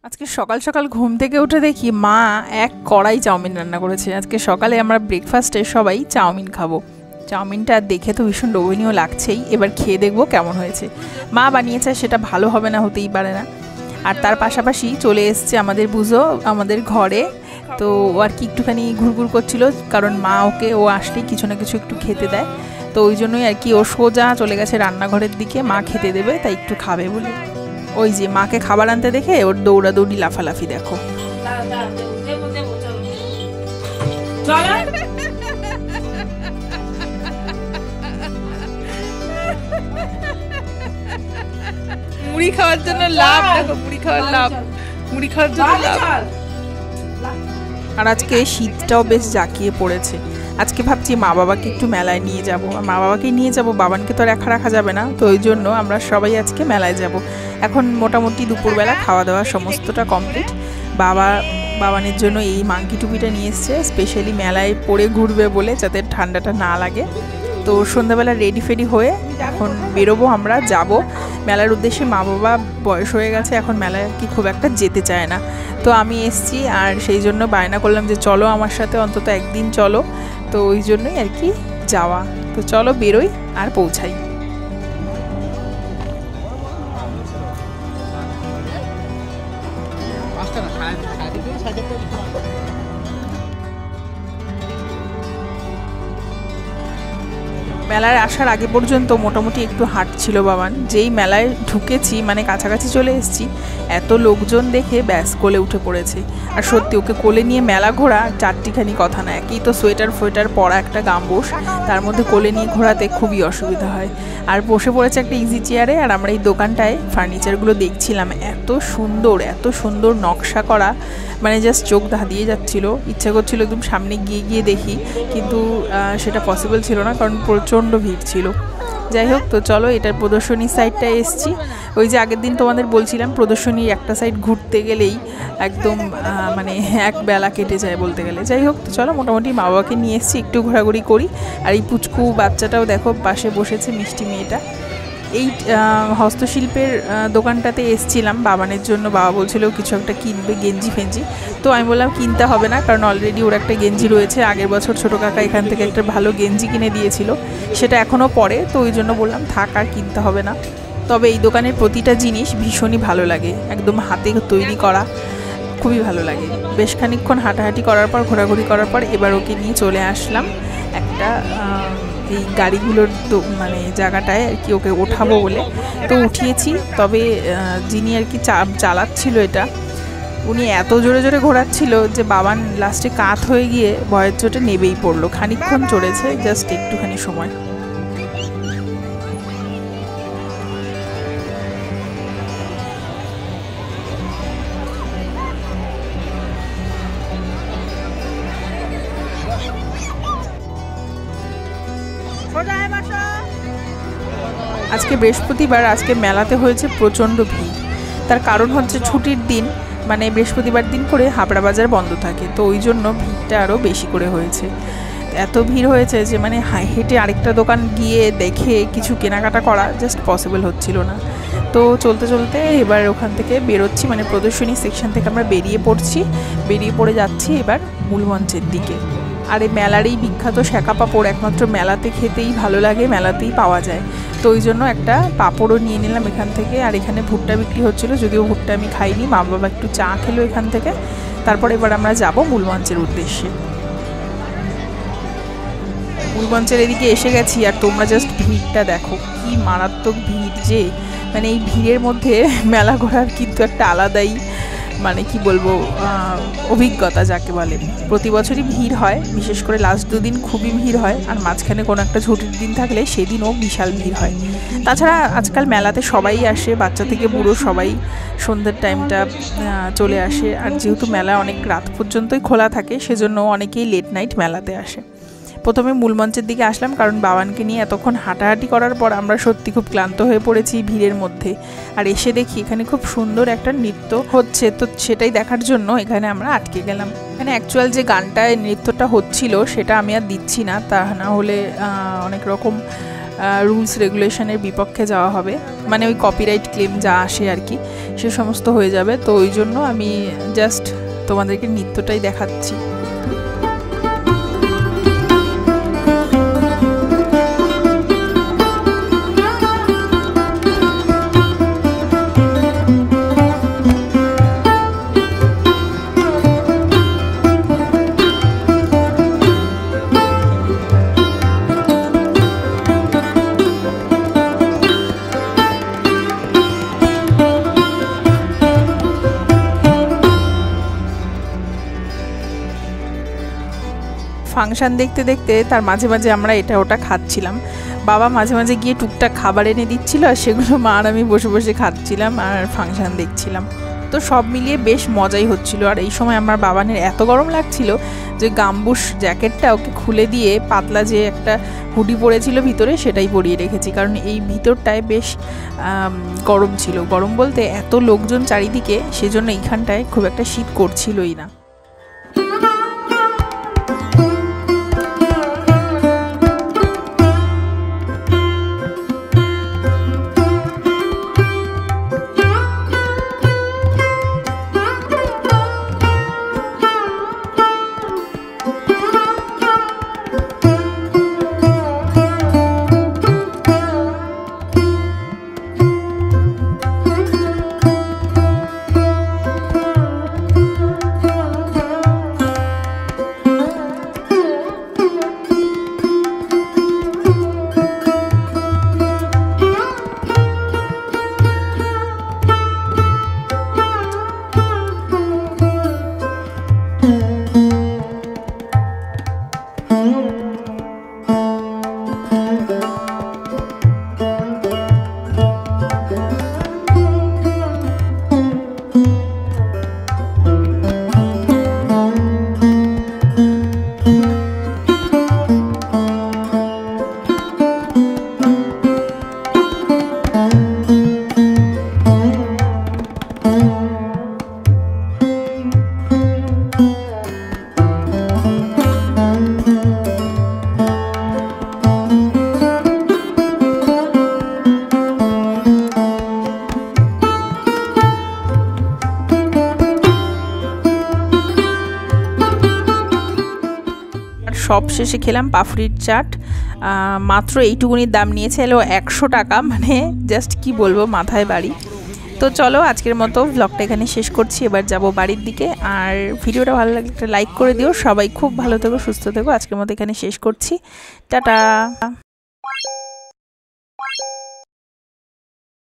আজকে সকাল সকাল ঘুম থেকে উঠে দেখি মা এক কড়াই চাউমিন রান্না করেছে। আজকে সকালে আমরা ব্রেকফাস্টে সবাই চাউমিন খাবো। চাউমিনটা দেখে তো ভীষণ লোভনীয় লাগছেই, এবার খেয়ে দেখবো কেমন হয়েছে। মা বানিয়েছে, সেটা ভালো হবে না হতেই পারে না। আর তার পাশাপাশি চলে এসছে আমাদের বুঝো আমাদের ঘরে। তো ও আর কি একটুখানি ঘুরঘুর করছিল, কারণ মা ওকে ও আসলেই কিছু না কিছু একটু খেতে দেয়। তো ওই জন্যই আর কি ও সোজা চলে গেছে রান্নাঘরের দিকে, মা খেতে দেবে তাই একটু খাবে বলে। ওই যে মাকে খাবার আনতে দেখে ওর দৌড়াদৌড়ি লাফালাফি দেখো। মুড়ি খাওয়ার জন্য লাভ দেখো, মুড়ি খাওয়ার লাভ, মুড়ি খাওয়ার জন্য লাভ। আর আজকে শীতটাও বেশ জাঁকিয়ে পড়েছে। আজকে ভাবছি মা বাবাকে একটু মেলায় নিয়ে যাব, আর মা বাবাকে নিয়ে যাব, বাবানকে তো আর একা রাখা যাবে না। তো ওই জন্য আমরা সবাই আজকে মেলায় যাব। এখন মোটামুটি দুপুরবেলা খাওয়া দাওয়া সমস্তটা কমপ্লিট। বাবানের জন্য এই মাংকি টুপিটা নিয়ে এসছে স্পেশালি মেলায় পরে ঘুরবে বলে, যাতে ঠান্ডাটা না লাগে। তো সন্ধ্যাবেলা রেডি ফেডি হয়ে এখন বেরোবো, আমরা যাব মেলার উদ্দেশ্যে। মা বাবা বয়স হয়ে গেছে, এখন মেলায় কি খুব একটা যেতে চায় না। তো আমি এসছি, আর সেই জন্য বায়না করলাম যে চলো আমার সাথে অন্তত একদিন চলো। তো ওই জন্যই আর কি যাওয়া। তো চলো বেরোই আর পৌঁছাই। মেলায় আসার আগে পর্যন্ত মোটামুটি একটু হাঁটছিল বাবান। যেই মেলায় ঢুকেছি, মানে কাছাকাছি চলে এসেছি, এত লোকজন দেখে ব্যাস কোলে উঠে পড়েছে। আর সত্যি ওকে কোলে নিয়ে মেলা ঘোরা চারটিখানি কথা না। একই তো সোয়েটার ফোয়েটার পরা, একটা গামবোস, তার মধ্যে কোলে নিয়ে ঘোরাতে খুবই অসুবিধা হয়। আর বসে পড়েছে একটা ইজি চেয়ারে। আর আমরা এই দোকানটায় ফার্নিচারগুলো দেখছিলাম, এত সুন্দর, এত সুন্দর নকশা করা, মানে জাস্ট চোখ ধাঁধিয়ে যাচ্ছিলো। ইচ্ছা করছিল একদম সামনে গিয়ে গিয়ে দেখি, কিন্তু সেটা পসিবল ছিল না, কারণ প্রচণ্ড ভিড় ছিল। যাই হোক, তো চলো এটার প্রদর্শনীর সাইডটায় এসছি। ওই যে আগের দিন তোমাদের বলছিলাম, প্রদর্শনীর একটা সাইড ঘুরতে গেলেই একদম মানে এক বেলা কেটে যায় বলতে গেলে। যাই হোক, তো চলো মোটামুটি মা বাবাকে নিয়ে এসছি, একটু ঘোরাঘুরি করি। আর এই পুচকু বাচ্চাটাও দেখো পাশে বসেছে, মিষ্টি মেয়েটা। এই হস্তশিল্পের দোকানটাতে এসছিলাম বাবানের জন্য। বাবা বলছিল কিছু একটা কিনবে, গেঞ্জি ফেঞ্জি। তো আমি বললাম কিনতে হবে না, কারণ অলরেডি ওর একটা গেঞ্জি রয়েছে। আগের বছর ছোটো কাকা এখান থেকে একটা ভালো গেঞ্জি কিনে দিয়েছিল, সেটা এখনও পরে। তো ওই জন্য বললাম থাক, আর কিনতে হবে না। তবে এই দোকানের প্রতিটা জিনিস ভীষণই ভালো লাগে, একদম হাতে তৈরি করা, খুবই ভালো লাগে। বেশ খানিকক্ষণ হাঁটাহাঁটি করার পর, ঘোরাঘুরি করার পর, এবার ওকে নিয়ে চলে আসলাম একটা এই গাড়িগুলোর মানে জায়গাটায় আর কি, ওকে ওঠাবো বলে। তো উঠিয়েছি, তবে যিনি আর কি চালাচ্ছিল এটা, উনি এত জোরে জোরে ঘোরাচ্ছিল যে বাবান লাস্টে কাত হয়ে গিয়ে ভয়ের চোটে নেবেই পড়লো। খানিকক্ষণ চড়েছে, জাস্ট একটুখানি সময়। আজকে বৃহস্পতিবার, আজকে মেলাতে হয়েছে প্রচণ্ড ভিড়। তার কারণ হচ্ছে ছুটির দিন, মানে বৃহস্পতিবার দিন করে হাবড়া বাজার বন্ধ থাকে। তো ওই জন্য ভিড়টা আরও বেশি করে হয়েছে। এত ভিড় হয়েছে যে মানে হেঁটে আরেকটা দোকান গিয়ে দেখে কিছু কেনাকাটা করা জাস্ট পসিবল হচ্ছিল না। তো চলতে চলতে এবার ওখান থেকে বেরোচ্ছি, মানে প্রদর্শনী সেকশন থেকে আমরা বেরিয়ে পড়ে যাচ্ছি এবার মূল মঞ্চের দিকে। আর এই মেলারই বিখ্যাত শ্যাকা পাঁপড় একমাত্র মেলাতে খেতেই ভালো লাগে, মেলাতেই পাওয়া যায়। তো ওই জন্য একটা পাঁপড়ও নিয়ে নিলাম এখান থেকে। আর এখানে ভুট্টা বিক্রি হচ্ছিলো, যদিও ভুট্টা আমি খাইনি, মা বাবা একটু চা খেলো এখান থেকে। তারপর এবার আমরা যাব মূল মঞ্চের উদ্দেশ্যে। মূল মঞ্চের এদিকে এসে গেছি, আর তোমরা জাস্ট ভিড়টা দেখো, কি মারাত্মক ভিড় যে। মানে এই ভিড়ের মধ্যে মেলা ঘোরার কিন্তু একটা আলাদাই, মানে কি বলবো, অভিজ্ঞতা যাকে বলে। প্রতি বছরই ভিড় হয়, বিশেষ করে লাস্ট দুদিন খুবই ভিড় হয়, আর মাঝখানে কোনো একটা ছুটির দিন থাকলে সেদিনও বিশাল ভিড় হয়। তাছাড়া আজকাল মেলাতে সবাই আসে, বাচ্চা থেকে বুড়ো সবাই সন্ধ্যের টাইমটা চলে আসে। আর যেহেতু মেলা অনেক রাত পর্যন্তই খোলা থাকে, সেজন্য অনেকেই লেট নাইট মেলাতে আসে। প্রথমে মূল মঞ্চের দিকে আসলাম, কারণ বাবানকে নিয়ে এতক্ষণ হাঁটাহাঁটি করার পর আমরা সত্যি খুব ক্লান্ত হয়ে পড়েছি ভিড়ের মধ্যে। আর এসে দেখি এখানে খুব সুন্দর একটা নৃত্য হচ্ছে, তো সেটাই দেখার জন্য এখানে আমরা আটকে গেলাম। এখানে অ্যাকচুয়াল যে গানটায় নৃত্যটা হচ্ছিল সেটা আমি আর দিচ্ছি না, তা না হলে অনেক রকম রুলস রেগুলেশনের বিপক্ষে যাওয়া হবে, মানে ওই কপিরাইট ক্লেম যা আসে আর কি, সে সমস্ত হয়ে যাবে। তো ওই জন্য আমি জাস্ট তোমাদেরকে নৃত্যটাই দেখাচ্ছি। ফাংশন দেখতে দেখতে তার মাঝে মাঝে আমরা এটা ওটা খাচ্ছিলাম। বাবা মাঝে মাঝে গিয়ে টুকটাক খাবার এনে দিচ্ছিল, আর সেগুলো মা আর আমি বসে বসে খাচ্ছিলাম আর ফাংশন দেখছিলাম। তো সব মিলিয়ে বেশ মজাই হচ্ছিল। আর এই সময় আমার বাবানের এত গরম লাগছিল যে গাম্বুশ জ্যাকেটটা ওকে খুলে দিয়ে পাতলা যে একটা হুডি পরেছিল ভিতরে সেটাই পরিয়ে রেখেছি, কারণ এই ভিতরটায় বেশ গরম ছিল। গরম বলতে এত লোকজন চারিদিকে, সেজন্য এইখানটায় খুব একটা শীত করছিলই না। সব শেষে খেলাম পাপড়ির চাট, মাত্র এইটুকুনির দাম নিয়েছে, এলো 100 টাকা, মানে জাস্ট কি বলবো, মাথায় বাড়ি। তো চলো আজকের মতো ব্লগটা এখানে শেষ করছি, এবার যাব বাড়ির দিকে। আর ভিডিওটা ভালো লাগলে একটা লাইক করে দিও। সবাই খুব ভালো থেকো, সুস্থ থেকো। আজকের মতো এখানে শেষ করছি, টাটা।